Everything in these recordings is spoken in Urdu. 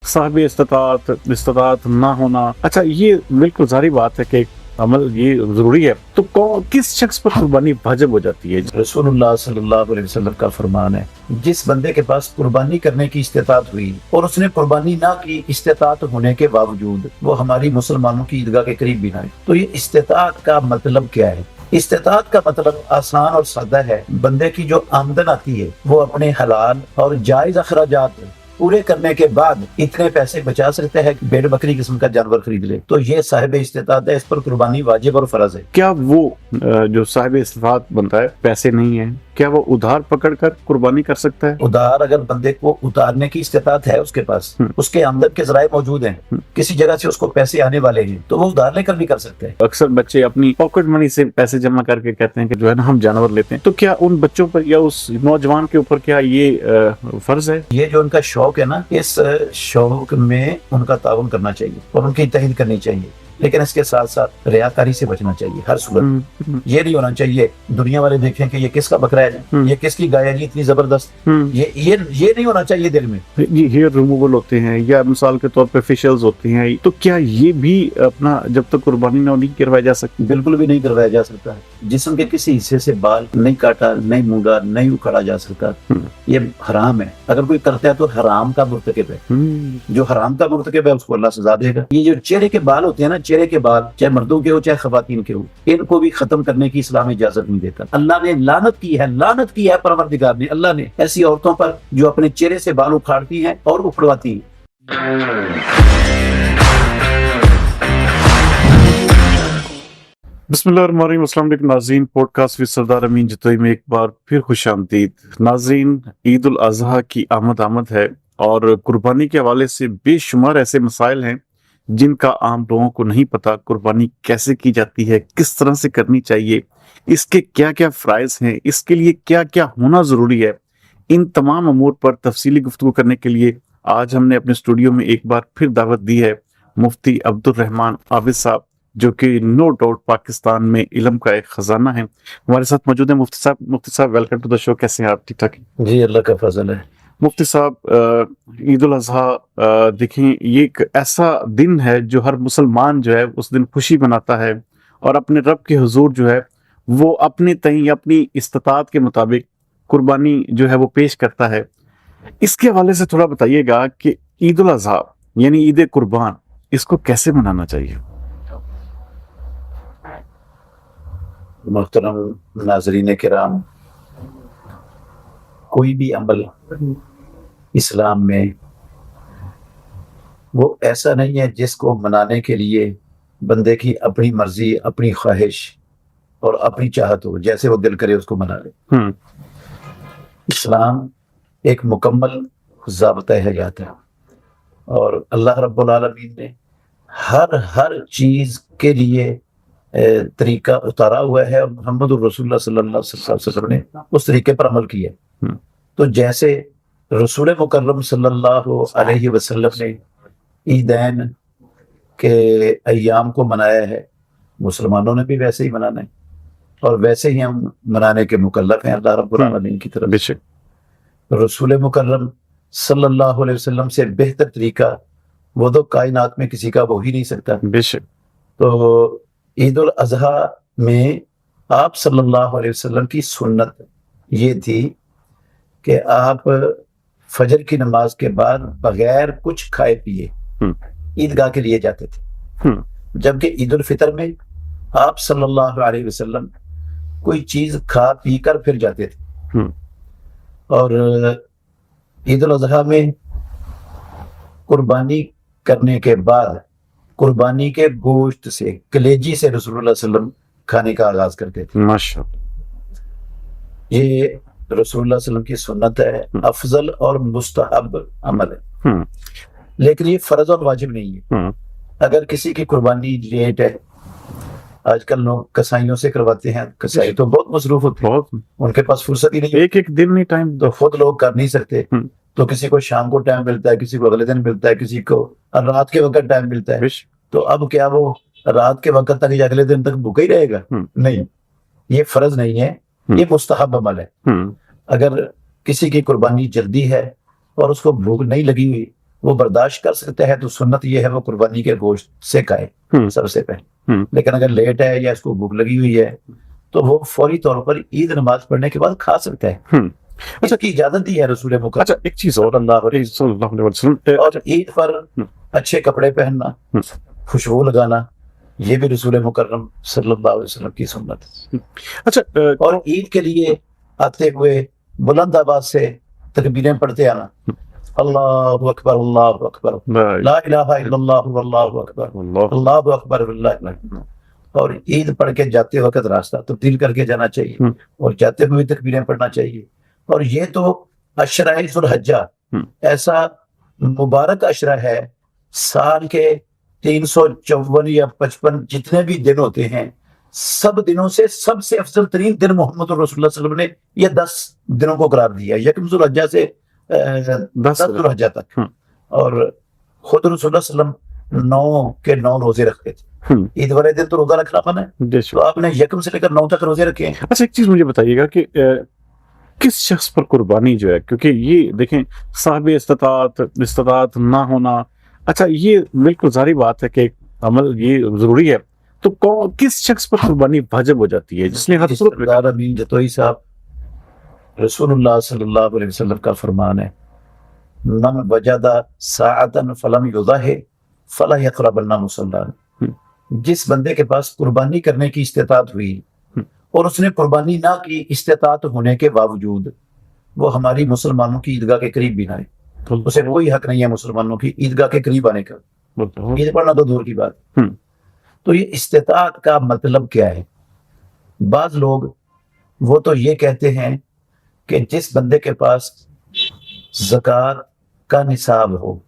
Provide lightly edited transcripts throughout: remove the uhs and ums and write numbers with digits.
صاحب استطاعت نہ ہونا، اچھا یہ بالکل ظاہری بات ہے کہ عمل یہ ضروری ہے، تو کس شخص پر قربانی واجب ہو جاتی ہے؟ رسول اللہ صلی اللہ علیہ وسلم کا فرمان ہے، جس بندے کے پاس قربانی کرنے کی استطاعت ہوئی اور اس نے قربانی نہ کی استطاعت ہونے کے باوجود، وہ ہماری مسلمانوں کی عیدگاہ کے قریب بھی نہ آئے۔ تو یہ استطاعت کا مطلب کیا ہے؟ استطاعت کا مطلب آسان اور سادہ ہے، بندے کی جو آمدن آتی ہے وہ اپنے حلال اور جائز اخراجات پورے کرنے کے بعد اتنے پیسے بچا سکتا ہے کہ بھیڑ بکری قسم کا جانور خرید لے، تو یہ صاحب استطاعت ہے، اس پر قربانی واجب اور فرض ہے۔ کیا وہ جو صاحب استطاعت بنتا ہے، پیسے نہیں ہیں، کیا وہ ادھار پکڑ کر قربانی کر سکتا ہے؟ ادھار اگر بندے کو اتارنے کی استطاعت ہے، اس کے پاس اس کے آمدن کے ذرائع موجود ہیں، کسی جگہ سے اس کو پیسے آنے والے ہیں، تو وہ ادھار لے کر بھی کر سکتے ہیں۔ اکثر بچے اپنی پاکٹ منی سے پیسے جمع کر کے کہتے ہیں کہ جو ہے نا ہم جانور لیتے ہیں، تو کیا ان بچوں پر یا اس نوجوان کے اوپر کیا یہ فرض ہے؟ یہ جو ان کا شوق ہے نا، اس شوق میں ان کا تعاون کرنا چاہیے اور ان کی تائید کرنی چاہیے، لیکن اس کے ساتھ ساتھ ریاکاری سے بچنا چاہیے ہر صورت۔ یہ نہیں ہونا چاہیے دنیا والے دیکھیں کہ یہ کس کا بکرا ہے، یہ کس کی گائے ہے جی اتنی زبردست، یہ نہیں ہونا چاہیے دل میں۔ یہ ہیئر ریموول ہوتے ہیں یا مثال کے طور پہ فیشلز ہوتے ہیں، تو کیا یہ بھی اپنا جب تک قربانی نہ نہیں کروایا جا سکتی؟ بالکل بھی نہیں کروایا جا سکتا۔ جسم کے کسی حصے سے بال نہیں کاٹا، نہیں مونڈا، نہیں اکھاڑا جا سکتا، یہ حرام ہے۔ اگر کوئی کرتا ہے تو حرام کا مرتکب ہے، جو حرام کا مرتکب ہے اس کو اللہ سزا دے گا۔ یہ جو چہرے کے بال ہوتے ہیں نا، چہرے کے بال چاہے مردوں کے ہو چاہے خواتین کے ہو، ان کو بھی ختم کرنے کی اسلام اجازت نہیں دیتا۔ اللہ نے لعنت کی ہے پروردگار نے، اللہ نے ایسی عورتوں پر جو اپنے چہرے سے بال اکھاڑتی ہیں اور اکھڑواتی ہیں۔ بسم اللہ الرحمن الرحیم۔ السلام علیکم ناظرین، پوڈ کاسٹ وِد سردار امین جتوئی میں ایک بار پھر خوش آمدید۔ ناظرین، عید الاضحیٰ کی آمد ہے اور قربانی کے حوالے سے بے شمار ایسے مسائل ہیں جن کا عام لوگوں کو نہیں پتا۔ قربانی کیسے کی جاتی ہے، کس طرح سے کرنی چاہیے، اس کے کیا کیا فرائض ہیں، اس کے لیے کیا کیا ہونا ضروری ہے، ان تمام امور پر تفصیلی گفتگو کرنے کے لیے آج ہم نے اپنے اسٹوڈیو میں ایک بار پھر دعوت دی ہے مفتی عبدالرحمان عابد صاحب، جو کہ نو ڈاؤٹ پاکستان میں علم کا ایک خزانہ ہے، ہمارے ساتھ موجود ہیں۔ مفتی صاحب ویلکم ٹو دا شو، کیسے ہیں آپ؟ ٹھیک ٹھاک ہیں جی، اللہ کا فضل ہے۔ مفتی صاحب، عید الاضحیٰ دیکھیں یہ ایک ایسا دن ہے جو ہر مسلمان جو ہے اس دن خوشی مناتا ہے اور اپنے رب کے حضور جو ہے وہ اپنے تئیں اپنی استطاعت کے مطابق قربانی جو ہے وہ پیش کرتا ہے۔ اس کے حوالے سے تھوڑا بتائیے گا کہ عید الاضحیٰ یعنی عید قربان، اس کو کیسے منانا چاہیے؟ محترم ناظرین کرام، کوئی بھی عمل اسلام میں وہ ایسا نہیں ہے جس کو منانے کے لیے بندے کی اپنی مرضی، اپنی خواہش اور اپنی چاہت ہو، جیسے وہ دل کرے اس کو منا لے۔ اسلام ایک مکمل ضابطہ حیات ہے اور اللہ رب العالمین نے ہر چیز کے لیے طریقہ اتارا ہوا ہے اور محمد الرسول اللہ صلی اللہ علیہ وسلم نے اس طریقے پر عمل کیا ہے۔ تو جیسے رسول مکرم صلی اللہ علیہ وسلم نے عیدین کے ایام کو منایا ہے، مسلمانوں نے بھی ویسے ہی منانا ہے اور ویسے ہی ہم منانے کے مکلف ہیں اللہ رب العالمین کی طرف سے۔ رسول مکرم صلی اللہ علیہ وسلم سے بہتر طریقہ وہ تو کائنات میں کسی کا ہو ہی نہیں سکتا۔ بے شک۔ تو عید الاضحیٰ میں آپ صلی اللہ علیہ وسلم کی سنت یہ تھی کہ آپ فجر کی نماز کے بعد بغیر کچھ کھائے پیے عیدگاہ کے لیے جاتے تھے، جبکہ عید الفطر میں آپ صلی اللہ علیہ وسلم کوئی چیز کھا پی کر پھر جاتے تھے، اور عید الاضحیٰ میں قربانی کرنے کے بعد قربانی کے گوشت سے، کلیجی سے رسول اللہ صلی اللہ علیہ وسلم کھانے کا آغاز کرتے تھے۔ ماشاءاللہ، یہ رسول اللہ صلی اللہ علیہ وسلم کی سنت ہے، افضل اور مستحب عمل ہے، لیکن یہ فرض اور واجب نہیں ہے۔ اگر کسی کی قربانی لیٹ ہے، آج کل لوگ کسائیوں سے کرواتے ہیں، کسائی تو بہت مصروف ہوتے ہیں، ان کے پاس فرصت ہی نہیں، ایک دن نہیں ٹائم تو خود لوگ کر نہیں سکتے، تو کسی کو شام کو ٹائم ملتا ہے، کسی کو اگلے دن ملتا ہے، کسی کو رات کے وقت ٹائم ملتا ہے، تو اب کیا وہ رات کے وقت تک یا اگلے دن تک بھوکا ہی رہے گا؟ نہیں، یہ فرض نہیں ہے، یہ مستحب عمل ہے۔ اگر کسی کی قربانی جلدی ہے اور اس کو بھوک نہیں لگی ہوئی وہ برداشت کر سکتا ہے تو سنت یہ ہے وہ قربانی کے گوشت سے کھائے سب سے پہلے، لیکن اگر لیٹ ہے یا اس کو بھوک لگی ہوئی ہے تو وہ فوری طور پر عید نماز پڑھنے کے بعد کھا سکتا ہے. اس کی اجازت دی ہے رسول مکرم. اچھا ایک چیز اور، صلی اللہ علیہ وسلم، اور عید پر اچھے کپڑے پہننا، خوشبو لگانا، یہ بھی رسول مکرم صلی اللہ علیہ وسلم کی سنت ہے. اچھا اور عید کے لیے آتے ہوئے بلند آواز سے تکبیریں پڑھتے آنا، اللہ اکبر اللہ اکبر لا الہ الا اللہ واللہ اکبر اللہ اکبر واللہ اکبر. اور عید پڑھ کے جاتے وقت راستہ تبدیل کر کے جانا چاہیے اور جاتے ہوئے تکبیریں پڑھنا چاہیے. اور یہ تو عشرہ ذو الحجہ ایسا مبارک عشرہ ہے، سال کے 354 یا 55 جتنے بھی دن ہوتے ہیں، سب دنوں سے سب سے افضل ترین دن محمد رسول اللہ صلی اللہ علیہ وسلم نے یہ 10 دنوں کو قرار دیا، یکم ذو الحجہ سے 10 ذو الحجہ تک. اور خود رسول اللہ صلی اللہ علیہ وسلم 9 کے 9 روزے رکھتے تھے. عید والے دن تو روزہ رکھنا منع ہے، تو آپ نے یکم سے لے کر 9 تک روزے رکھے ہیں. اچھا ایک چیز مجھے بتائیے گا کہ کس شخص پر قربانی جو ہے، کیونکہ یہ دیکھیں صاحب استطاعت نہ ہونا، اچھا یہ بالکل ظاہری بات ہے کہ ایک عمل یہ ضروری ہے، تو کس شخص پر قربانی واجب ہو جاتی ہے جس نے ہر صورت میں؟ سردار امین جتوئی صاحب، رسول اللہ صلی اللہ علیہ وسلم کا فرمان ہے، من وجد ساعتا فلم یضحِ فلا یقربن مصلانا. جس بندے کے پاس قربانی کرنے کی استطاعت ہوئی اور اس نے قربانی نہ کی استطاعت ہونے کے باوجود، وہ ہماری مسلمانوں کی عیدگاہ کے قریب بھی نہ آئے. اسے کوئی حق نہیں ہے مسلمانوں کی عیدگاہ کے قریب آنے کا، عید پڑھنا تو دور کی بات. تو یہ استطاعت کا مطلب کیا ہے؟ بعض لوگ وہ تو یہ کہتے ہیں کہ جس بندے کے پاس زکوٰۃ کا نصاب ہو،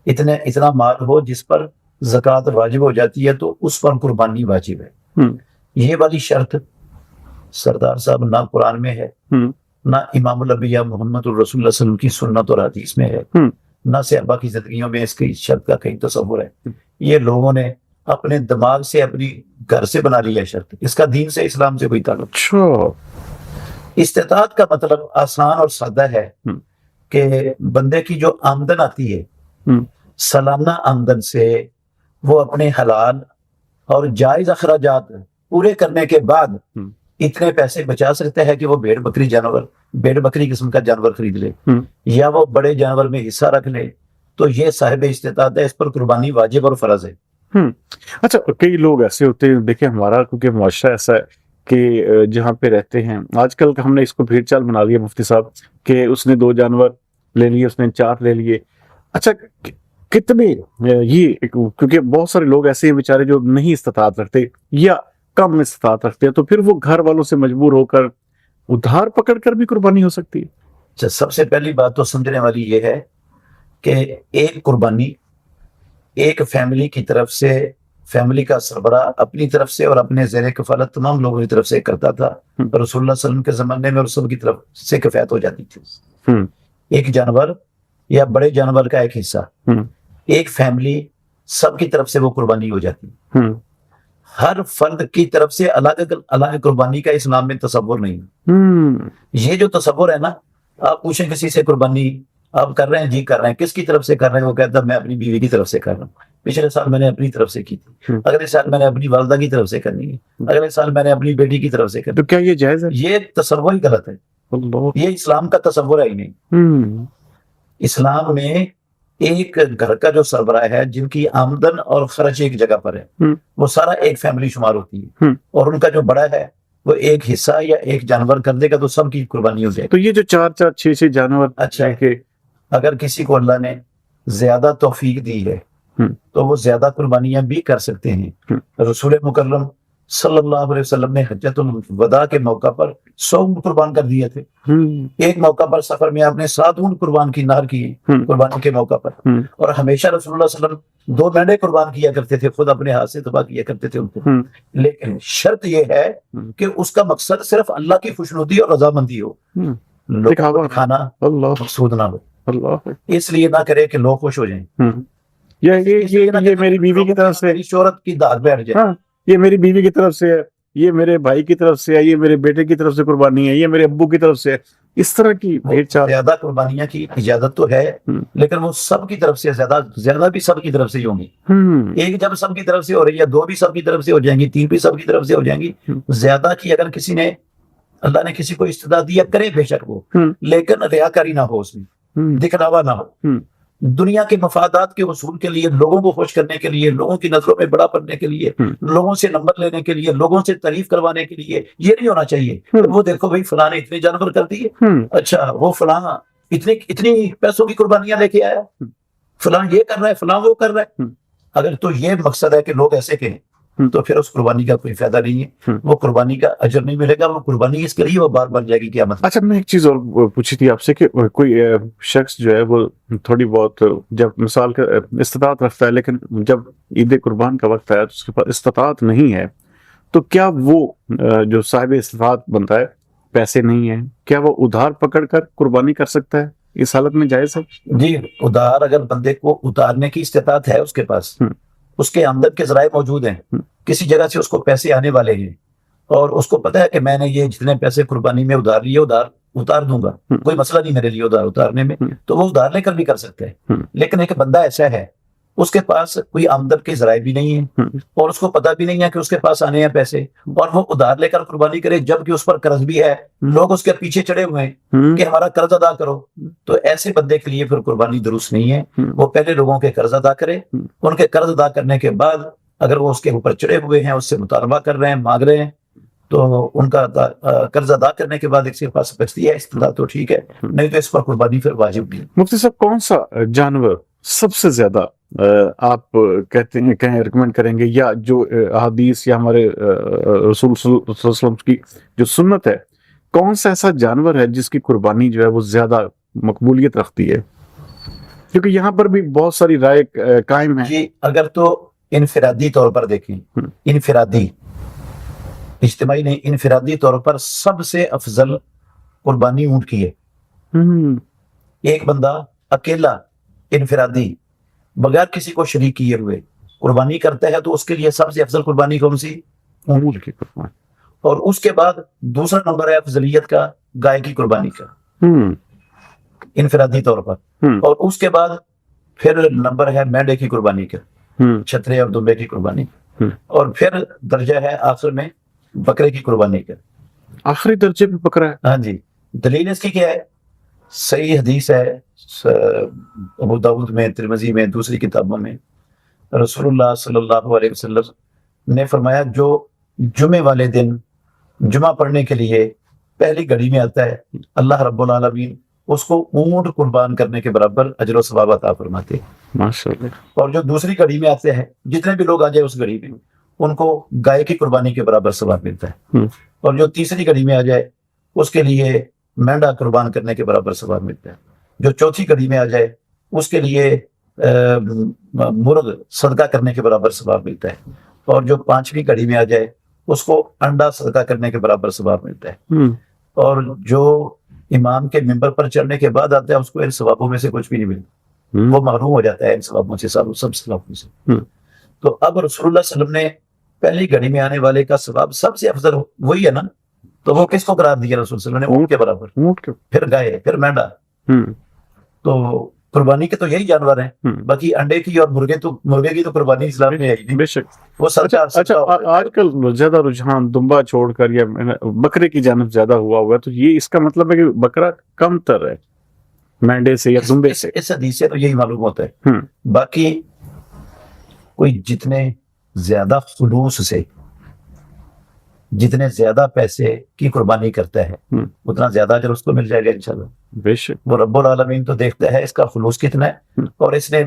اتنا مال ہو جس پر زکوٰۃ واجب ہو جاتی ہے، تو اس پر قربانی واجب ہے. یہ والی شرط سردار صاحب نہ قرآن میں ہے، نہ امام الانبیاء محمد الرسول اللہ صلی اللہ علیہ وسلم کی سنت اور حدیث میں ہے، نہ صحابہ کی زندگیوں میں اس کی شرط کا کہیں تصور ہے. یہ لوگوں نے اپنے دماغ سے، اپنی گھر سے بنا لیا شرط، اس کا دین سے، اسلام سے کوئی تعلق. استطاعت کا مطلب آسان اور سادہ ہے کہ بندے کی جو آمدن آتی ہے سالانہ آمدن سے وہ اپنے حلال اور جائز اخراجات پورے کرنے کے بعد اتنے پیسے بچا سکتا ہے کہ وہ بھیڑ بکری قسم کا جانور خرید لے یا وہ بڑے جانور میں حصہ رکھ لے، تو یہ صاحب استطاعت ہے، اس پر قربانی واجب اور فرض ہے. اچھا کئی لوگ ایسے ہوتے ہیں، دیکھیں ہمارا کیونکہ معاشرہ ایسا ہے کہ جہاں پہ رہتے ہیں آج کل ہم نے اس کو بھیڑ چال بنا لیا مفتی صاحب، کہ اس نے 2 جانور لے لیے، اس نے 4 لے لیے. اچھا کتنے یہ، کیونکہ بہت سارے لوگ ایسے ہیں بیچارے جو نہیں استطاعت رکھتے یا کم استطاعت رکھتے ہیں، تو پھر وہ گھر والوں سے مجبور ہو کر ادھار پکڑ کر بھی قربانی ہو سکتی ہے. اچھا سب سے پہلی بات تو سمجھنے والی یہ ہے کہ ایک قربانی ایک فیملی کی طرف سے، فیملی کا سربراہ اپنی طرف سے اور اپنے زیر کفالت تمام لوگوں کی طرف سے کرتا تھا. رسول اللہ صلی اللہ علیہ وسلم کے زمانے میں اور سب کی طرف سے کفایت ہو جاتی تھی. ایک جانور یا بڑے جانور کا ایک حصہ، ایک فیملی سب کی طرف سے وہ قربانی ہو جاتی. ہر فرد کی طرف سے الگ الگ قربانی کا اسلام میں تصور نہیں. یہ جو تصور ہے نا، آپ پوچھیں کسی سے قربانی آپ کر رہے ہیں، جی کر رہے ہیں، کس کی طرف سے کر رہے ہیں؟ وہ کہتا ہے میں اپنی بیوی کی طرف سے کر رہا ہوں. پچھلے سال میں نے اپنی طرف سے کی تھی، اگلے سال میں نے اپنی والدہ کی طرف سے کرنی ہے، اگلے سال میں نے اپنی بیٹی کی طرف سے کرنی ہے. تو کیا یہ جائز ہے؟ یہ تصور ہی غلط ہے، یہ اسلام کا تصور ہے ہی نہیں. اسلام میں ایک گھر کا جو سربراہ ہے، جن کی آمدن اور خرچ ایک جگہ پر ہے، وہ سارا ایک فیملی شمار ہوتی ہے، اور ان کا جو بڑا ہے وہ ایک حصہ یا ایک جانور کر دے گا تو سب کی قربانی ہو جائے. تو یہ جو 4 6 جانور، اچھا کہ اگر کسی کو اللہ نے زیادہ توفیق دی ہے تو وہ زیادہ قربانیاں بھی کر سکتے ہیں. رسول مکرم صلی اللہ علیہ وسلم نے حجۃ الوداع کے موقع پر 100 اونٹ قربان کر دیے تھے. ایک موقع پر سفر میں آپ نے 7 اونٹ قربان کی، نہر کی قربانی کے موقع پر. اور ہمیشہ رسول اللہ صلی اللہ علیہ وسلم 2 مینڈے قربان کیا کرتے تھے، خود اپنے ہاتھ سے ذبح کیا کرتے تھے ان کو. لیکن شرط یہ ہے کہ اس کا مقصد صرف اللہ کی خوشنودی اور رضامندی ہو، لوگوں کو کھانا مقصود نہ ہو. اس لیے نہ کرے کہ لوگ خوش ہو جائیں، یہ میری بیوی کی طرف سے، شہرت کی داغ بیٹھ جائے، یہ میری بیوی کی طرف سے ہے، یہ میرے بھائی کی طرف سے ہے، یہ میرے بیٹے کی طرف سے قربانی ہے، یہ میرے ابو کی طرف سے ہے. اس طرح کی بھیڑ چال. زیادہ قربانیاں کی اجازت تو ہے لیکن وہ سب کی طرف سے زیادہ بھی سب کی طرف سے ہی ہوں گی. ایک جب سب کی طرف سے ہو رہی ہے، 2 بھی سب کی طرف سے ہو جائیں گی، 3 بھی سب کی طرف سے ہو جائیں گی. زیادہ کی اگر کسی نے، اللہ نے کسی کو استعداد دیا کرے بے شک وہ، لیکن ریاکاری نہ ہو، اس میں دکھلاوا نہ ہو. دنیا کے مفادات کے حصول کے لیے، لوگوں کو خوش کرنے کے لیے، لوگوں کی نظروں میں بڑا پڑنے کے لیے، لوگوں سے نمبر لینے کے لیے، لوگوں سے تعریف کروانے کے لیے یہ نہیں ہونا چاہیے. وہ دیکھو بھائی فلاں نے اتنے جانور کر دیے، اچھا وہ فلاں اتنی پیسوں کی قربانیاں لے کے آیا، فلاں یہ کر رہا ہے، فلاں وہ کر رہا ہے. اگر تو یہ مقصد ہے کہ لوگ ایسے کہیں تو پھر اس قربانی کا کوئی فائدہ نہیں ہے، وہ قربانی کا اجر نہیں ملے گا. وہ قربانی اس کے لیے وہ بار بن جائے گی قیامت. اچھا میں ایک چیز اور پوچھی تھی آپ سے کہ کوئی شخص جو ہے وہ تھوڑی بہت جب مثال کا استطاعت رکھتا ہے، لیکن جب عید قربان کا وقت آیا تو اس کے پاس استطاعت نہیں ہے، تو کیا وہ جو صاحب استطاعت بنتا ہے، پیسے نہیں ہیں، کیا وہ ادھار پکڑ کر قربانی کر سکتا ہے؟ اس حالت میں جائز ہے؟ جی، ادھار اگر بندے کو اتارنے کی استطاعت ہے اس کے پاس، اس کے آمدن کے ذرائع موجود ہیں، کسی جگہ سے اس کو پیسے آنے والے ہیں اور اس کو پتا ہے کہ میں نے یہ جتنے پیسے قربانی میں ادھار لیے ادھار اتار دوں گا، کوئی مسئلہ نہیں میرے لیے ادھار اتارنے میں، تو وہ ادھار لے کر بھی کر سکتے ہیں. لیکن ایک بندہ ایسا ہے اس کے پاس کوئی آمدن کے ذرائع بھی نہیں ہیں اور اس کو پتا بھی نہیں ہے کہ اس کے پاس آنے ہیں پیسے، اور وہ ادھار لے کر قربانی کرے جبکہ اس پر قرض بھی ہے، لوگ اس کے پیچھے چڑھے ہوئے ہیں کہ ہمارا قرض ادا کرو. تو ایسے بندے کے لیے پھر قربانی درست نہیں ہے. وہ پہلے لوگوں کے قرض ادا کرے، ان کے قرض ادا کرنے کے بعد اگر وہ اس کے اوپر چڑھے ہوئے ہیں، اس سے مطالبہ کر رہے ہیں، مانگ رہے ہیں، تو ان کا قرض ادا کرنے کے بعد ایک کے پاس بچتی ہے استطاعت تو ٹھیک ہے، نہیں تو اس پر قربانی پھر واجب نہیں. مفتی صاحب کون سا جانور سب سے زیادہ آپ کہتے ہیں کہیں ریکمینڈ کریں گے، یا جو احادیث یا ہمارے رسول صلی اللہ علیہ وسلم کی جو سنت ہے، کون سا ایسا جانور ہے جس کی قربانی جو ہے وہ زیادہ مقبولیت رکھتی ہے؟ کیونکہ یہاں پر بھی بہت ساری رائے قائم ہیں. جی، اگر تو انفرادی طور پر دیکھیں، انفرادی، اجتماعی نہیں، انفرادی طور پر سب سے افضل قربانی اونٹ کی ہے. ایک بندہ اکیلا انفرادی بغیر کسی کو شریک کیے ہوئے قربانی کرتا ہے تو اس کے لیے سب سے افضل قربانی کون سی؟ اونٹ کی قربانی. اور اس کے بعد دوسرا نمبر ہے افضلیت کا گائے کی قربانی کا، انفرادی طور پر. اور اس کے بعد پھر نمبر ہے مینڈے کی قربانی کا، چھترے اور دمبے کی قربانی. اور پھر درجہ ہے آخر میں بکرے کی قربانی کا. آخری درجے پہ بکرا ہے؟ ہاں جی. دلیل اس کی کیا ہے؟ صحیح حدیث ہے ابو داؤد میں، ترمذی میں، دوسری کتابوں میں، رسول اللہ صلی اللہ علیہ وسلم نے فرمایا جو جمعے والے دن جمعہ پڑھنے کے لیے پہلی گھڑی میں آتا ہے، اللہ رب العالمین اس کو اونٹ قربان کرنے کے برابر اجر و ثواب عطا فرماتے ہیں. ماشاءاللہ. اور جو دوسری گھڑی میں آتے ہیں، جتنے بھی لوگ آ جائے اس گھڑی میں، ان کو گائے کی قربانی کے برابر ثواب ملتا ہے. اور جو تیسری گھڑی میں آ جائے اس کے لیے مینڈا قربان کرنے کے برابر ثواب ملتا ہے. جو چوتھی گھڑی میں آ جائے اس کے لیے مرغ صدقہ کرنے کے برابر ثواب ملتا ہے. اور جو پانچویں گھڑی میں آ جائے اس کو انڈا صدقہ کرنے کے برابر ثواب ملتا ہے. اور جو امام کے ممبر پر چڑھنے کے بعد آتا ہے اس کو ان ثوابوں میں سے کچھ بھی نہیں ملتا، وہ محروم ہو جاتا ہے ان ثوابوں سے، سب ثوابوں سے. تو اب رسول اللہ صلی اللہ علیہ وسلم نے پہلی گھڑی میں آنے والے کا ثواب سب سے افضل وہی ہے نا، تو وہ کس کو قرار دیا رسول صلی اللہ علیہ وسلم نے؟ اونٹ کے برابر، پھر گائے، پھر مینڈا. تو قربانی کے تو یہی جانور ہیں، باقی انڈے کی اور مرغے کی تو قربانی اسلام میں ہے ہی نہیں. بے شک. وہ اچھا آج کل زیادہ رجحان دمبا چھوڑ کر یا بکرے کی جانب زیادہ ہوا ہے، تو یہ اس کا مطلب ہے کہ بکرا کم تر ہے مینڈے سے یا دمبے سے؟ اس حدیث سے تو یہی معلوم ہوتا ہے. باقی کوئی جتنے زیادہ خلوص سے، جتنے زیادہ پیسے کی قربانی کرتا ہے اتنا زیادہ اجر اس کو مل جائے گا انشاءاللہ. بے شک. وہ رب العالمین تو دیکھتا ہے اس کا خلوص کتنا ہے، اور اس نے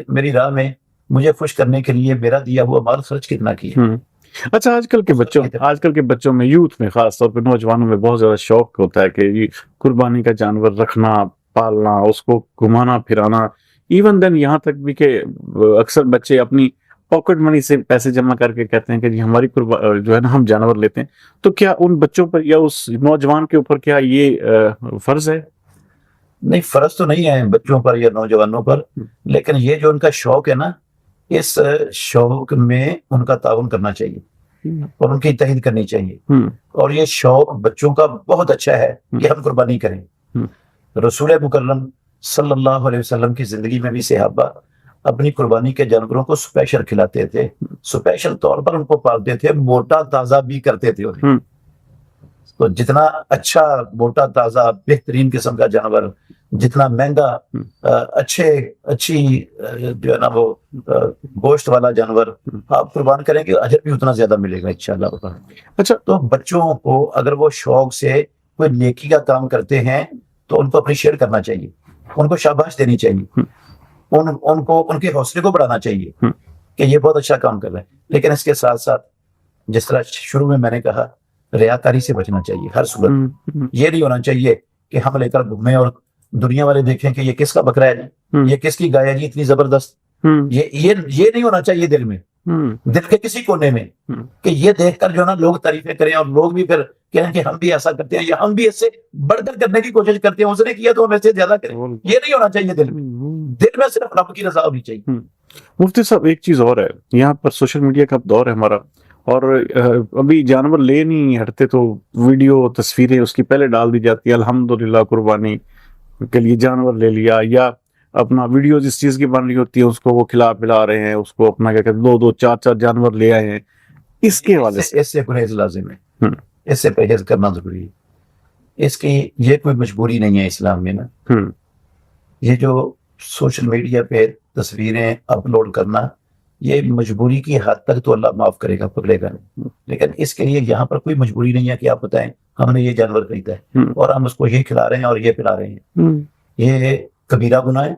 میری راہ میں مجھے خوش کرنے کے لیے میرا دیا ہوا مال خرچ کتنا کیا. اچھا آج کل کے بچوں میں، یوتھ میں خاص طور پہ نوجوانوں میں بہت زیادہ شوق ہوتا ہے کہ یہ قربانی کا جانور رکھنا، پالنا، اس کو گھمانا پھرانا. ایون دین یہاں تک بھی کہ اکثر بچے اپنی پاکٹ منی سے پیسے جمع کر کے کہتے ہیں کہ جی ہماری جو ہے نا ہم جانور لیتے ہیں. تو کیا ان بچوں پر یا اس نوجوان کے اوپر کیا یہ فرض ہے؟ نہیں، فرض تو نہیں ہے بچوں پر یا نوجوانوں پر، لیکن یہ جو ان کا شوق ہے نا، اس شوق میں ان کا تعاون کرنا چاہیے اور ان کی تائید کرنی چاہیے. اور یہ شوق بچوں کا بہت اچھا ہے کہ ہم قربانی کریں. رسول مکرم صلی اللہ علیہ وسلم کی زندگی میں بھی صحابہ اپنی قربانی کے جانوروں کو اسپیشل کھلاتے تھے، اسپیشل طور پر ان کو پالتے تھے، موٹا تازہ بھی کرتے تھے انہیں۔ تو جتنا اچھا موٹا تازہ بہترین قسم کا جانور، جتنا مہنگا اچھی جو ہے نا وہ گوشت والا جانور آپ قربان کریں گے، اجر بھی اتنا زیادہ ملے گا انشاءاللہ۔ اچھا، تو بچوں کو اگر وہ شوق سے کوئی نیکی کا کام کرتے ہیں تو ان کو اپریشیٹ کرنا چاہیے، ان کو شاباش دینی چاہیے، ان کو ان کے حوصلے کو بڑھانا چاہیے کہ یہ بہت اچھا کام کر رہے ہیں۔ لیکن اس کے ساتھ ساتھ جس طرح شروع میں نے کہا، ریاکاری سے بچنا چاہیے ہر صورت۔ یہ نہیں ہونا چاہیے کہ ہم لے کر گھومیں اور دنیا والے دیکھیں کہ یہ کس کا بکرا ہے جی، یہ کس کی گائے ہے جی اتنی زبردست۔ یہ نہیں ہونا چاہیے دل میں، دل کے کسی کونے میں، کہ یہ دیکھ کر جو ہے نا لوگ تعریفیں کریں اور لوگ بھی پھر کہیں کہ ہم بھی ایسا کرتے ہیں یا ہم بھی اس سے بڑھ کر کرنے کی کوشش کرتے ہیں، اس نے کیا تو ہم ایسے زیادہ کریں۔ یہ نہیں ہونا چاہیے دل میں صرف رب کی رضا ہونی چاہیے۔ مفتی صاحب ایک چیز اور ہے، یہاں پر سوشل میڈیا کا دور ہے ہمارا، اور ابھی جانور لے نہیں ہٹتے تو ویڈیو تصویریں اس کی پہلے ڈال دی جاتی ہے، الحمدللہ قربانی کے لیے جانور لے لیا، یا اپنا ویڈیو جس چیز کی بن رہی ہوتی ہے اس کو وہ کھلا پلا رہے ہیں، اس کو اپنا کیا کہتے ہیں 2 4 جانور لے آئے ہیں۔ اس کے حوالے سے اس سے پرہیز لازم ہے، اس سے پرہیز کرنا ضروری ہے۔ اس کی یہ کوئی مجبوری نہیں ہے اسلام میں نا۔ یہ جو سوشل میڈیا پہ تصویریں اپلوڈ کرنا، یہ مجبوری کی حد تک تو اللہ معاف کرے گا، پکڑے گا نہیں، لیکن اس کے لیے یہاں پر کوئی مجبوری نہیں ہے کہ آپ بتائیں ہم نے یہ جانور خریدا ہے اور ہم اس کو یہ کھلا رہے ہیں اور یہ پلا رہے ہیں۔ یہ کبیرہ گناہ ہے،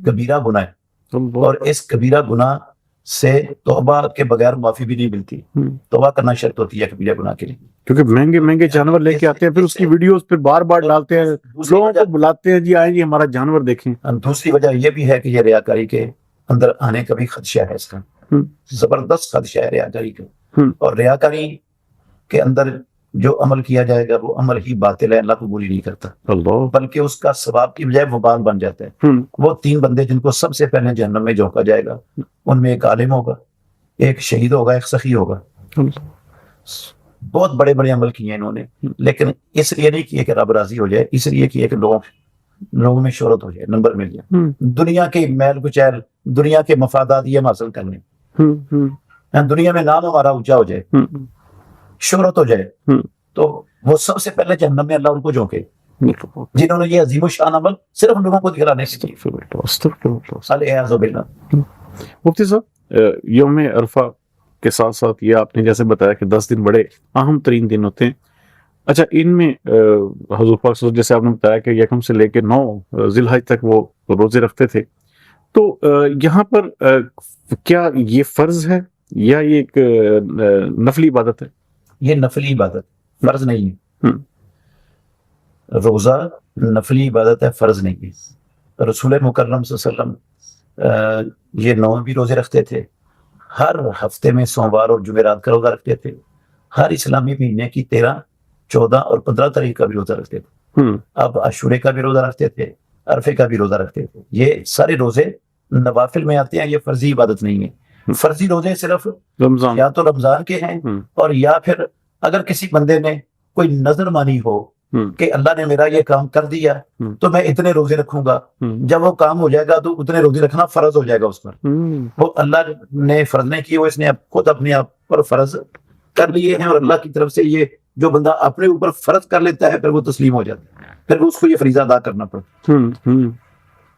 کبیرہ گناہ ہے، اور اس کبیرہ گناہ سے توبہ کے بغیر معافی بھی نہیں ملتی۔ توبہ کرنا شرط ہوتی ہے کبیرہ گناہ کے لیے، کیونکہ مہنگے جانور لے کے آتے ہیں، پھر اس کی ویڈیوز پھر بار ڈالتے ہیں، لوگوں کو بلاتے ہیں جی آئیں جی ہمارا جانور دیکھیں۔ دوسری وجہ یہ بھی ہے کہ یہ ریاکاری کے اندر آنے کا بھی خدشہ ہے، اس کا زبردست خدشہ ہے ریاکاری کا۔ اور ریاکاری کے اندر جو عمل کیا جائے گا وہ عمل ہی باطل ہے، اللہ قبول ہی نہیں کرتا، بلکہ اس کا ثواب کی بجائے وبال بن جاتا ہے۔ وہ 3 بندے جن کو سب سے پہلے جہنم میں جھونکا جائے گا، ان میں ایک عالم ہوگا، ایک شہید ہوگا، ایک سخی ہوگا۔ بہت بڑے بڑے عمل کیے انہوں نے، لیکن اس لیے نہیں کیے کہ رب راضی ہو جائے، اس لیے کیے کہ لوگوں میں شہرت ہو جائے، نمبر مل جائے، دنیا کے میل کچیل، دنیا کے مفادات یہ ہم حاصل کر لیں، دنیا میں نام ہمارا اونچا ہو جائے، شہرت ہو جائے، تو وہ سب سے پہلے جہنم میں اللہ ان کو جھونکے جنہوں نے یہ عظیم الشان عمل صرف لوگوں کو دکھلانے کے لیے۔ مفتی صاحب یوم عرفہ کے ساتھ ساتھ یہ آپ نے جیسے بتایا کہ 10 دن بڑے اہم ترین دن ہوتے ہیں۔ اچھا، ان میں حضور پاک صلی اللہ علیہ وسلم جیسے آپ نے بتایا کہ 1 سے لے کے 9 ذی الحج تک وہ روزے رکھتے تھے، تو یہاں پر کیا یہ فرض ہے یا یہ ایک نفلی عبادت ہے؟ یہ نفلی عبادت، فرض نہیں ہے۔ روزہ نفلی عبادت ہے، فرض نہیں ہے۔ رسول مکرم صلی اللہ علیہ وسلم یہ 9 بھی روزے رکھتے تھے، ہر ہفتے میں سوموار اور جمعرات کا روزہ رکھتے تھے، ہر اسلامی مہینے کی 13، 14 اور 15 تاریخ کا بھی روزہ رکھتے تھے، اب عاشورے کا بھی روزہ رکھتے تھے، عرفے کا بھی روزہ رکھتے تھے۔ یہ سارے روزے نوافل میں آتے ہیں، یہ فرضی عبادت نہیں ہے۔ فرضی روزے صرف یا تو رمضان کے ہیں، اور یا پھر اگر کسی بندے نے کوئی نظر مانی ہو کہ اللہ نے میرا یہ کام کر دیا تو میں اتنے روزے رکھوں گا، جب وہ کام ہو جائے گا تو اتنے روزے رکھنا فرض ہو جائے گا اس پر۔ وہ اللہ نے فرض نہیں کی، وہ اس نے خود اپنے آپ پر فرض کر لیے ہیں، اور اللہ کی طرف سے یہ جو بندہ اپنے اوپر فرض کر لیتا ہے پھر وہ تسلیم ہو جاتا ہے، پھر اس کو یہ فریضہ ادا کرنا پڑتا ہے،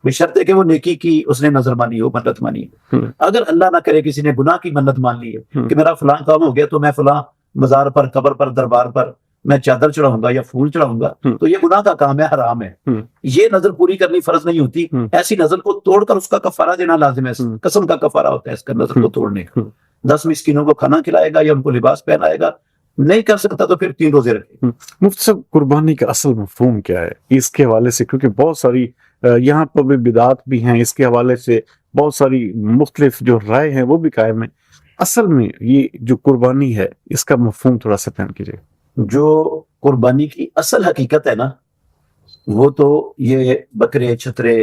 بشرط ہے کہ وہ نیکی کی اس نے نظر مانی ہو، منت مانی ہو۔ اگر اللہ نہ کرے کسی نے گناہ کی منت مان لی ہے کہ میرا فلاں کام ہو گیا تو میں فلاں مزار پر، قبر پر، دربار پر میں چادر چڑھاؤں گا یا پھول چڑھاؤں گا، تو یہ گناہ کا کام ہے، حرام ہے۔ یہ نظر پوری کرنی فرض نہیں ہوتی، ایسی نظر کو توڑ کر اس کا کفارہ دینا لازم ہے، قسم کا کفارہ ہوتا ہے اس کا، نظر کو توڑنے کا۔ 10 مسکینوں کو کھانا کھلائے گا یا ان کو لباس پہنائے گا، نہیں کر سکتا تو پھر 3 روزے رکھے۔ مفتی صاحب قربانی کا اصل مفہوم کیا ہے اس کے حوالے سے؟ کیونکہ بہت ساری یہاں پر بھی بدعات بھی ہیں، اس کے حوالے سے بہت ساری مختلف جو رائے ہیں وہ بھی قائم ہیں۔ اصل میں یہ جو قربانی ہے اس کا مفہوم تھوڑا سا بیان کیجیے۔ جو قربانی کی اصل حقیقت ہے نا، وہ تو یہ بکرے، چھترے،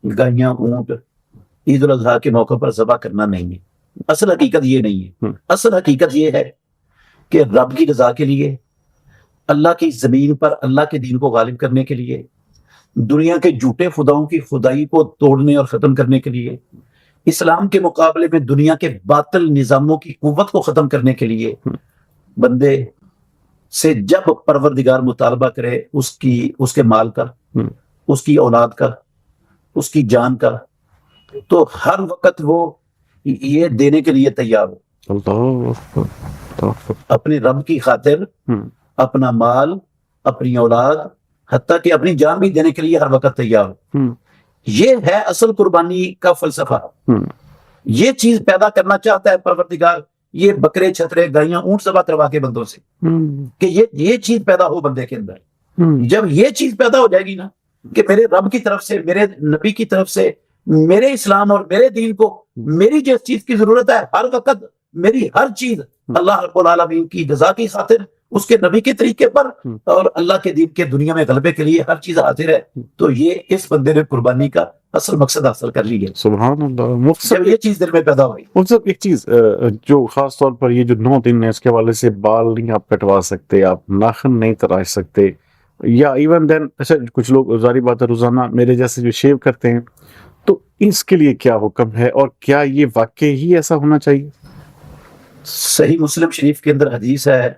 گائیاں، اونٹ عید الاضحیٰ کے موقع پر ذبح کرنا نہیں ہے۔ اصل حقیقت یہ نہیں ہے، اصل حقیقت یہ ہے کہ رب کی رضا کے لیے اللہ کی زمین پر اللہ کے دین کو غالب کرنے کے لیے، دنیا کے جھوٹے خداؤں کی خدائی کو توڑنے اور ختم کرنے کے لیے، اسلام کے مقابلے میں دنیا کے باطل نظاموں کی قوت کو ختم کرنے کے لیے بندے سے جب پروردگار مطالبہ کرے اس کے مال کا، اس کی اولاد کا، اس کی جان کا، تو ہر وقت وہ یہ دینے کے لیے تیار ہو، اپنے رب کی خاطر اپنا مال، اپنی اولاد، حتیٰ کہ اپنی جان بھی دینے کے لیے ہر وقت تیار ہو۔ یہ ہے اصل قربانی کا فلسفہ۔ یہ چیز پیدا کرنا چاہتا ہے پروردگار، یہ بکرے، چھترے، گائیاں، اونٹ ذبح کروا کے بندوں سے، کہ یہ چیز پیدا ہو بندے کے اندر۔ جب یہ چیز پیدا ہو جائے گی نا کہ میرے رب کی طرف سے، میرے نبی کی طرف سے، میرے اسلام اور میرے دین کو میری جس چیز کی ضرورت ہے ہر وقت، میری ہر چیز اللہ رب العالمین کی رضا کی خاطر، اس کے نبی کے طریقے پر اور اللہ کے دین کے دنیا میں غلبے کے لیے ہر چیز حاضر ہے، تو یہ اس بندے نے قربانی کا اصل مقصد حاصل کر لی ہے۔ سبحان اللہ۔ مفتی جب یہ چیز دل میں پیدا ہوئی، مفتی صاحب ایک چیز جو خاص طور پر یہ جو 9 دن ہے اس کے حوالے سے بال نہیں آپ کٹوا سکتے، آپ ناخن نہیں تراش سکتے، یا ایون دین اچھا کچھ لوگ ظاہری بات ہے روزانہ میرے جیسے جو شیو کرتے ہیں، تو اس کے لیے کیا حکم ہے اور کیا یہ واقعی ہی ایسا ہونا چاہیے؟ صحیح مسلم شریف کے اندر حدیث ہے،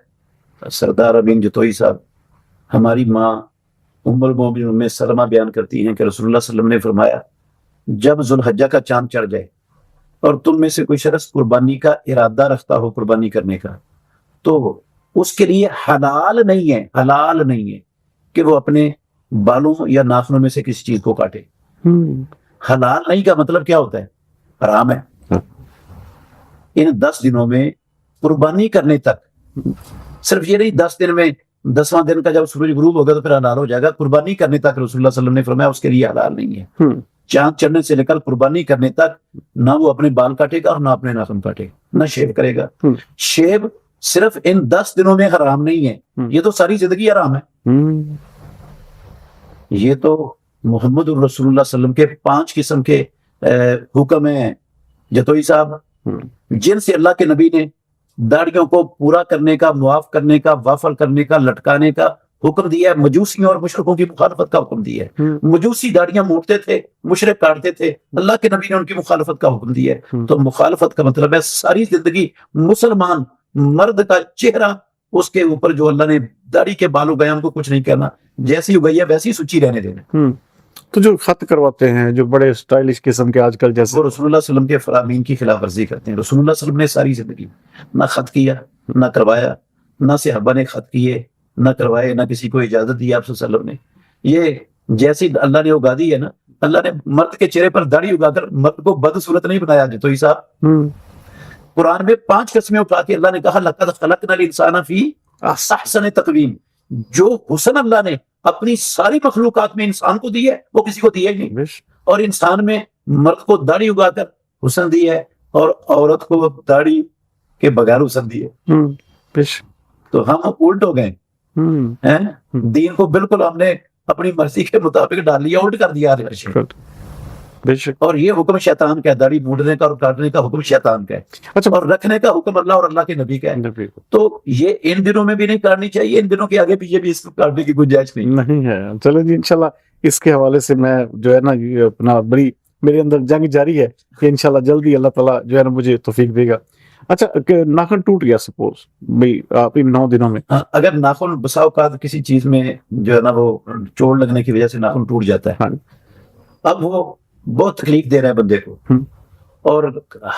سردار امین جتوئی صاحب، ہماری ماں ام المومنین ام سلمہ بیان کرتی ہیں کہ رسول اللہ صلی اللہ علیہ وسلم نے فرمایا، جب ذوالحجہ کا چاند چڑھ جائے اور تم میں سے کوئی شخص قربانی کا ارادہ رکھتا ہو، قربانی کرنے کا، تو اس کے لیے حلال نہیں ہے کہ وہ اپنے بالوں یا ناخنوں میں سے کسی چیز کو کاٹے۔ حلال نہیں کا مطلب کیا ہوتا ہے؟ حرام ہے۔ ان 10 دنوں میں قربانی کرنے تک، صرف یہ نہیں 10 دن میں 10واں دن کا جب سورج غروب ہوگا تو پھر حلال ہو جائے گا، قربانی کرنے تک رسول اللہ صلی اللہ علیہ وسلم نے فرمایا اس کے لیے حلال نہیں ہے۔ چاند چڑھنے سے لے کر قربانی کرنے تک نہ وہ اپنے بال کاٹے گا اور نہ اپنے ناخن کاٹے گا، نہ شیو کرے گا۔ شیو صرف ان 10 دنوں میں حرام نہیں ہے، یہ تو ساری زندگی حرام ہے۔ یہ تو محمد رسول اللہ صلی اللہ علیہ وسلم کے 5 قسم کے حکم ہیں جتوئی صاحب، جن سے اللہ کے نبی نے داڑھیوں کو پورا کرنے کا، معاف کرنے کا، وافل کرنے کا، لٹکانے کا حکم دیا ہے۔ مجوسیوں اور مشرکوں کی مخالفت کا حکم دیا ہے۔ مجوسی داڑھیاں موڑتے تھے، مشرک کاٹتے تھے، اللہ کے نبی نے ان کی مخالفت کا حکم دیا ہے۔ تو مخالفت کا مطلب ہے ساری زندگی مسلمان مرد کا چہرہ، اس کے اوپر جو اللہ نے داڑھی کے بالوں گیا ان کو کچھ نہیں کرنا، جیسی اگئی ہے ویسی سچی رہنے دینا۔ تو جو خط کرواتے ہیں جو بڑے سٹائلش قسم کے آج کل جیسے، وہ رسول اللہ صلی اللہ علیہ وسلم کے فرامین کی خلاف ورزی کرتے ہیں۔ رسول اللہ صلی اللہ علیہ وسلم نے ساری زندگی نہ خط کیا، نہ کروایا، نہ صحابہ نے خط کیے، نہ کروائے، نہ کسی کو اجازت دی آپ صلی اللہ علیہ وسلم نے۔ یہ جیسی اللہ نے اگا دی ہے نا، اللہ نے مرد کے چہرے پر داڑھی اگا کر مرد کو بدصورت نہیں بنایا۔ جتوئی صاحب قرآن میں 5 قسمیں اٹھا کے اللہ نے کہا لقد خلقنا الانسان فی احسن تقویم، جو حسن اللہ نے اپنی ساری مخلوقات میں انسان کو دی ہے وہ کسی کو دیا ہی نہیں۔ اور انسان میں مرد کو داڑھی اگا کر حسن دی ہے اور عورت کو داڑھی کے بغیر حسن دی ہے۔ تو ہم الٹ ہو گئے ہیں، دین کو بالکل ہم نے اپنی مرضی کے مطابق ڈال لیا، الٹ کر دیا ہر شے۔ اور یہ حکم شیطان کا ہے، داڑھی مونڈنے کا اور کاٹنے کا حکم شیطان کا ہے، اور رکھنے کا حکم اللہ اور اللہ کے نبی کا ہے۔ تو یہ ان دنوں میں بھی نہیں کرنی چاہیے، ان دنوں کے آگے پیچھے بھی اس کو کاٹنے کی گنجائش نہیں ہے۔ چلو جی، انشاءاللہ اس کے حوالے سے میں جو ہے نا یہ اپنا بڑی میرے اندر جنگ جاری ہے کہ انشاءاللہ جلدی اللہ تعالیٰ جو ہے نا مجھے توفیق دے گا۔ اچھا کہ ناخن ٹوٹ گیا سپوز بھائی آپ ان 9 دنوں میں، اگر ناخن بسا اوقات کسی چیز میں جو ہے نا وہ چوٹ لگنے کی وجہ سے ناخن ٹوٹ جاتا ہے، اب وہ بہت تکلیف دے رہا ہے بندے کو، اور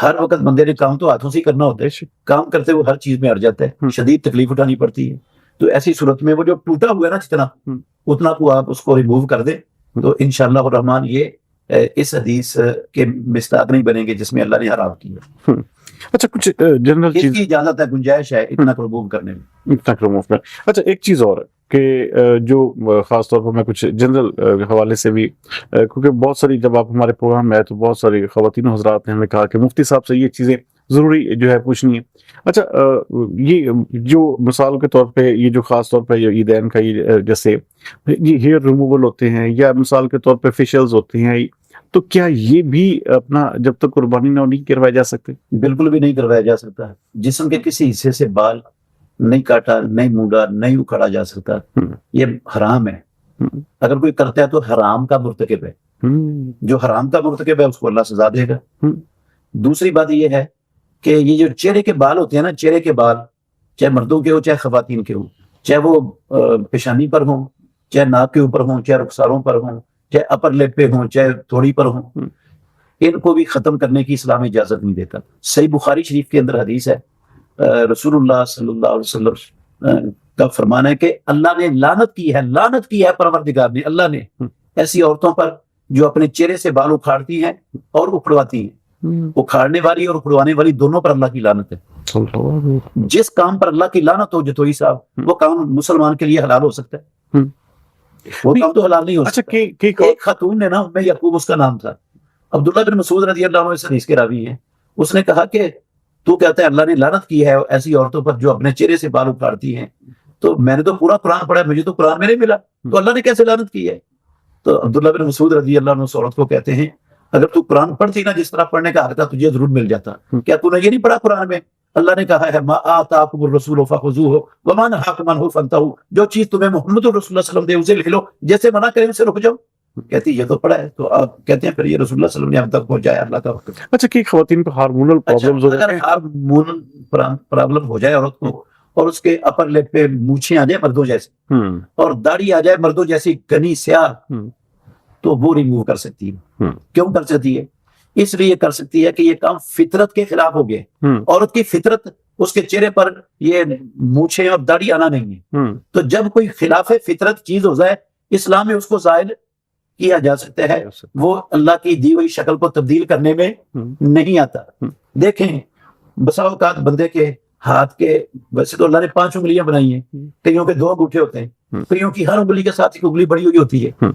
ہر وقت بندے نے کام تو ہاتھوں سے ہی کرنا ہوتا ہے، کام کرتے وہ ہر چیز میں ہٹ جاتا ہے، شدید تکلیف اٹھانی پڑتی ہے۔ تو ایسی صورت میں وہ جو ٹوٹا ہوا ہے نا جتنا، اتنا کو آپ اس کو ریموو کر دیں تو انشاءاللہ الرحمن یہ اس حدیث کے مستاق نہیں بنیں گے جس میں اللہ نے حرام کیا۔ اچھا کچھ جنرل چیز کی اجازت ہے، گنجائش ہے اتنا کو ریموو کرنے میں، اتنا کو ریموو کرنے۔ اچھا ایک چیز اور کہ جو خاص طور پر میں کچھ جنرل حوالے سے بھی، کیونکہ بہت ساری جب آپ ہمارے پروگرام میں آئے تو بہت ساری خواتین و حضرات نے ہمیں کہا کہ مفتی صاحب سے یہ چیزیں ضروری جو ہے پوچھنی ہے۔ اچھا یہ جو مثال کے طور پہ یہ جو خاص طور پہ عیدین کا یہ جیسے یہ ہیئر ریموول ہوتے ہیں یا مثال کے طور پہ فیشیلز ہوتے ہیں، تو کیا یہ بھی اپنا جب تک قربانی نہ نہیں کروائے جا سکتے؟ بالکل بھی نہیں کروایا جا سکتا۔ جسم کے کسی حصے سے بال نہیں کاٹا, نہیں مونڈا, نہیں اکھاڑا جا سکتا, یہ حرام ہے. اگر کوئی کرتا ہے تو حرام کا مرتکب ہے. جو حرام کا مرتکب ہے اس کو اللہ سزا دے گا. دوسری بات یہ ہے کہ یہ جو چہرے کے بال ہوتے ہیں نا, چہرے کے بال چاہے مردوں کے ہو چاہے خواتین کے ہو, چاہے وہ پیشانی پر ہوں, چاہے ناک کے اوپر ہوں, چاہے رخساروں پر ہوں, چاہے اپر لپ پہ ہوں, چاہے تھوڑی پر ہوں, ان کو بھی ختم کرنے کی اسلام اجازت نہیں دیتا. صحیح بخاری شریف کے اندر حدیث ہے, رسول اللہ صلی اللہ علیہ وسلم کا فرمان ہے کہ اللہ نے لعنت کی ہے پروردگار نے, اللہ نے ایسی عورتوں پر جو اپنے چہرے سے بال اکھاڑتی ہیں اور اکھڑواتی ہیں. اکھاڑنے والی اور اکھڑوانے والی دونوں پر اللہ کی لعنت ہے. جس کام پر اللہ کی لعنت ہو جتوئی صاحب, وہ کام مسلمان کے لیے حلال ہو سکتا ہے؟ وہ کام تو حلال نہیں ہو سکتا. ایک خاتون نے نا, ام یعقوب اس کا نام تھا, عبداللہ بن مسعود رضی اللہ عنہ اس حدیث کے راوی ہیں, اس نے کہا کہ تو کہتا ہے اللہ نے لعنت کی ہے ایسی عورتوں پر جو اپنے چہرے سے بال اکھاڑتی ہیں. تو میں نے تو پورا قرآن پڑھا, مجھے تو قرآن میں نہیں ملا, تو اللہ نے کیسے لعنت کی ہے؟ تو عبداللہ بن مسعود رضی اللہ عنہ اس عورت کو کہتے ہیں, اگر تو قرآن پڑھتی نا جس طرح پڑھنے کا حق تھا تجھے ضرور مل جاتا. کیا تو نے یہ نہیں پڑھا قرآن میں اللہ نے کہا ہے ما آتاکم الرسول فخذوہ وما نہاکم عنہ فانتہوا, جو چیز تمہیں محمد رسول اللہ صلی اللہ علیہ وسلم دے اسے لے لو, جیسے منع کرے اسے رک جاؤ. کہتی یہ تو پڑھا ہے. تو آپ کہتے ہیں پھر یہ رسول اللہ صلی اللہ علیہ وسلم نے ہم تک پہنچایا اللہ کا حکم. اچھا کہ خواتین کو ہارمونل پرابلمز ہو جاتے ہیں, اگر ہارمونل پرابلم ہو جائے عورت کو اور اس کے اپر لپ پہ مونچھیں آ جائے مردوں جیسے اور داڑھی آ جائے مردوں جیسی گھنی سیاہ, تو وہ ریموو کر سکتی ہے. کیوں کر سکتی ہے؟ اس لیے کر سکتی ہے کہ یہ کام فطرت کے خلاف ہو گئے. عورت کی فطرت اس کے چہرے پر یہ مونچھیں اور داڑھی آنا نہیں ہے. تو جب کوئی خلاف فطرت چیز ہو جائے اسلام میں اس کو زائل کیا جا سکتا ہے, وہ اللہ کی دی ہوئی شکل کو تبدیل کرنے میں نہیں آتا. دیکھیں بسا اوقات بندے کے ہاتھ کے, ویسے تو اللہ نے 5 انگلیاں بنائی ہیں, کئیوں کے 2 انگوٹھے ہوتے ہیں, کئیوں کی ہر انگلی کے ساتھ ایک انگلی بڑی ہوئی ہوتی ہے,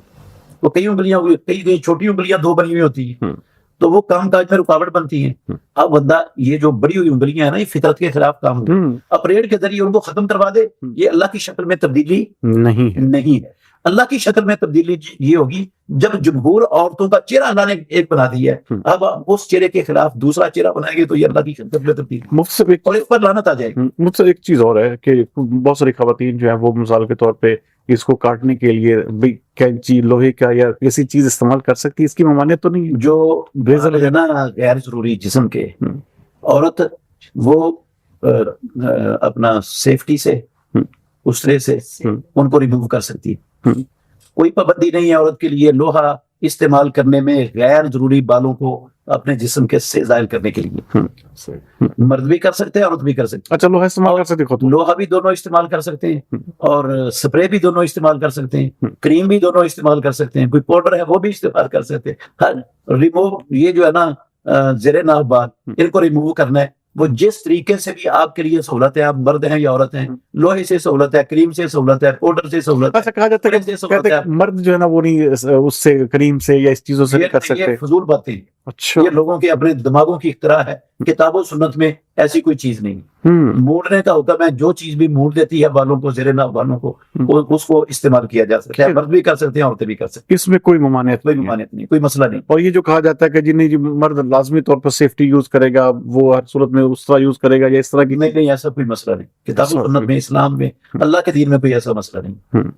وہ کئی انگلیاں کئی چھوٹی انگلیاں 2 بنی ہوئی ہوتی ہیں, تو وہ کام کاج میں رکاوٹ بنتی ہیں. اب بندہ یہ جو بڑی ہوئی انگلیاں ہیں نا, یہ فطرت کے خلاف کام ہوگا, اپریڈ کے ذریعے ان کو ختم کروا دے, یہ اللہ کی شکل میں تبدیلی نہیں ہے. اللہ کی شکل میں تبدیلی یہ ہوگی جب جمہور عورتوں کا چہرہ اللہ نے ایک بنا دیا ہے, اب اس چہرے کے خلاف دوسرا چہرہ بنائیں گے تو یہ اللہ کی شکل میں تبدیلی اور اس پر لعنت آ جائے گی. مجھ سے ایک چیز اور ہے کہ بہت ساری خواتین جو ہیں وہ مثال کے طور پہ اس کو کاٹنے کے لیے کینچی لوہے کا یا کسی چیز استعمال کر سکتی ہے, اس کی ممانعت تو نہیں ہے؟ جو ریزر ہے نا غیر ضروری جسم کے, عورت وہ اپنا سیفٹی سے اس طرح سے ان کو ریموو کر سکتی ہے. کوئی پابندی نہیں ہے عورت کے لیے لوہا استعمال کرنے میں غیر ضروری بالوں کو اپنے جسم کے سے زائل کرنے کے لیے. مرد بھی کر سکتے ہیں, عورت بھی کر سکتے ہیں. اچھا لوہا استعمال کر سکتے ہیں, لوہا بھی دونوں استعمال کر سکتے ہیں, اور سپرے بھی دونوں استعمال کر سکتے ہیں, کریم بھی دونوں استعمال کر سکتے ہیں, کوئی پاؤڈر ہے وہ بھی استعمال کر سکتے ہیں. ہر ریموو یہ جو ہے نا زیر ناف بال, ان کو ریموو کرنا ہے وہ جس طریقے سے بھی آپ کے لیے سہولت ہے, آپ مرد ہیں یا عورت ہیں, لوہے سے سہولت ہے, کریم سے سہولت ہے, پاؤڈر سے سہولت ہے. ایسا کہا جاتا ہے کہ مرد جو ہے نا وہ نہیں اس سے کریم سے یا اس چیزوں سے نہیں کر سکتے. یہ فضول باتیں, اچھا یہ لوگوں کے اپنے دماغوں کی اختراع ہے. کتاب و سنت میں ایسی کوئی چیز نہیں. موڑنے کا حکم ہے, جو چیز بھی موڑ دیتی ہے بالوں کو, زیر ناف بالوں کو, اس کو استعمال کیا جا سکتا ہے. مرد بھی کر سکتے ہیں, عورتیں بھی کر سکتے ہیں. اس میں کوئی ممانعت نہیں, کوئی مسئلہ نہیں. اور یہ جو کہا جاتا ہے کہ جنہیں مرد لازمی طور پر سیفٹی یوز کرے گا وہ ہر صورت میں اس طرح یوز کرے گا یا اس طرح کی, نہیں, ایسا کوئی مسئلہ نہیں. کتاب و سنت میں, اسلام میں, اللہ کے دین میں کوئی ایسا مسئلہ نہیں.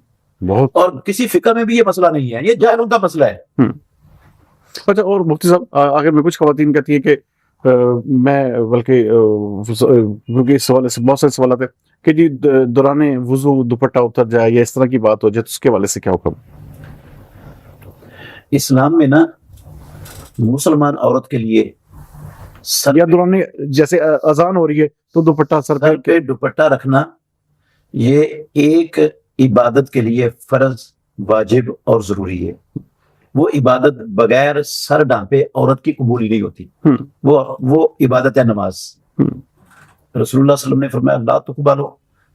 بہت, اور کسی فقہ میں بھی یہ مسئلہ نہیں ہے, یہ جاہلوں کا مسئلہ ہے. اچھا, اور مفتی صاحب آخر میں کچھ خواتین کہتی ہیں کہ میں بلکہ اس حوالے سے بہت سارے سوالات ہیں کہ جی دوران وضو دوپٹہ اتر جائے یا اس طرح کی بات ہو جائے تو اس کے حوالے سے کیا حکم؟ اسلام میں نا مسلمان عورت کے لیے یا دوران جیسے اذان ہو رہی ہے تو دوپٹہ سر پہ دوپٹہ رکھنا یہ ایک عبادت کے لیے فرض, واجب اور ضروری ہے. وہ عبادت بغیر سر ڈھانپے عورت کی قبول نہیں ہوتی. وہ عبادت ہے نماز. رسول اللہ صلی اللہ علیہ وسلم نے فرمایا لا تقبل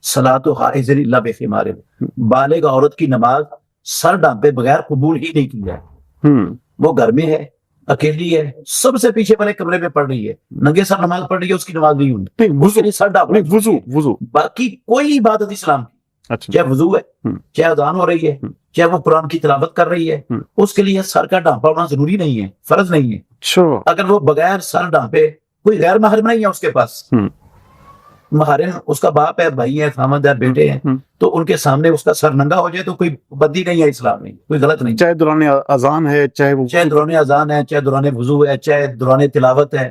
صلاۃ حائض الا بخمار, بالغ عورت کی نماز سر ڈھانپے بغیر قبول ہی نہیں کی ہے. وہ گھر میں ہے, اکیلی ہے, سب سے پیچھے والے کمرے میں پڑھ رہی ہے, ننگے سر نماز پڑھ رہی ہے, اس کی نماز نہیں ہوئی. سر ڈھانپنا وضو, باقی کوئی عبادت اسلام کی, چاہے وضو ہے, چاہے اذان ہو رہی ہے, چاہے وہ قرآن کی تلاوت کر رہی ہے, اس کے لیے سر کا ڈھانپا ہونا ضروری نہیں ہے, فرض نہیں ہے. اگر وہ بغیر سر ڈھانپے, کوئی غیر محرم نہیں ہے اس کے پاس, محارم اس کا باپ ہے، بھائی ہے، خامد ہے، بیٹے ہیں، تو ان کے سامنے اس کا سر ننگا ہو جائے تو کوئی بدی نہیں ہے اسلام میں، کوئی غلط نہیں، چاہے دوران اذان ہے، چاہے وہ چاہے دوران اذان ہے، چاہے دوران وضو ہے، چاہے دوران تلاوت ہے،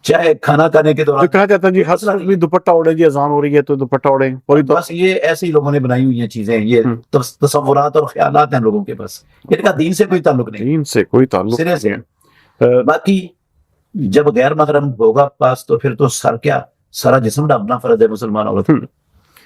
چاہے کھانا کھانے کے جو دوران. کہا جاتا ہے جی ہر بھی دوپٹہ اوڑے، جی اذان ہو رہی ہے تو دوپٹہ اوڑے پوری طور بس یہ ایسے ہی لوگوں نے بنائی ہوئی ہیں چیزیں، یہ ہم۔ تصورات اور خیالات ہیں لوگوں کے پاس، ان کا دین سے کوئی تعلق نہیں دین سے کوئی تعلق سرے سے. نہیں ہے۔ باقی جب غیر محرم ہوگا پاس تو پھر تو سر کیا، سارا جسم ڈھانپنا فرض ہے مسلمان عورت ہم۔ کو.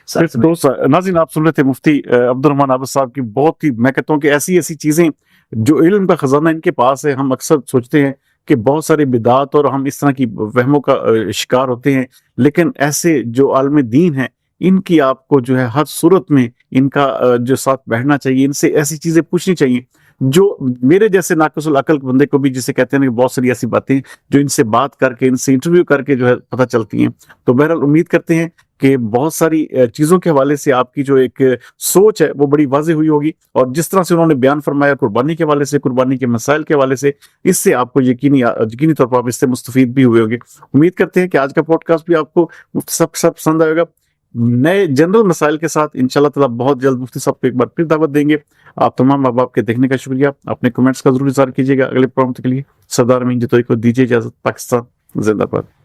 سر پھر دوست ناظرین، آپ سن رہے تھے مفتی عبد الرحمن عابد صاحب کی بہت ہی، میں کہتا ہوں کہ ایسی ایسی چیزیں جو علم کا خزانہ ان کے پاس ہے. ہم اکثر سوچتے ہیں کہ بہت ساری بدعات اور ہم اس طرح کی وہموں کا شکار ہوتے ہیں، لیکن ایسے جو عالم دین ہیں ان کی آپ کو جو ہے ہر صورت میں ان کا جو ساتھ بیٹھنا چاہیے، ان سے ایسی چیزیں پوچھنی چاہیے جو میرے جیسے ناقص العقل بندے کو بھی، جسے کہتے ہیں کہ بہت ساری ایسی باتیں جو ان سے بات کر کے، ان سے انٹرویو کر کے جو ہے پتہ چلتی ہیں. تو بہرحال امید کرتے ہیں کہ بہت ساری چیزوں کے حوالے سے آپ کی جو ایک سوچ ہے وہ بڑی واضح ہوئی ہوگی، اور جس طرح سے انہوں نے بیان فرمایا قربانی کے حوالے سے، قربانی کے مسائل کے حوالے سے، اس سے آپ کو یقینی طور پر آپ اس سے مستفید بھی ہوئے ہوں گے. امید کرتے ہیں کہ آج کا پوڈ کاسٹ بھی آپ کو سب پسند آئے گا. نئے جنرل مسائل کے ساتھ انشاءاللہ تعالی بہت جلد مفتی صاحب کو ایک بار پھر دعوت دیں گے. آپ تمام احباب کے دیکھنے کا شکریہ. اپنے کمنٹس کا ضرور اظہار کیجیے گا. اگلے پروگرام کے لیے سردار امین جتوئی کو دیجیے اجازت. پاکستان زندہ باد.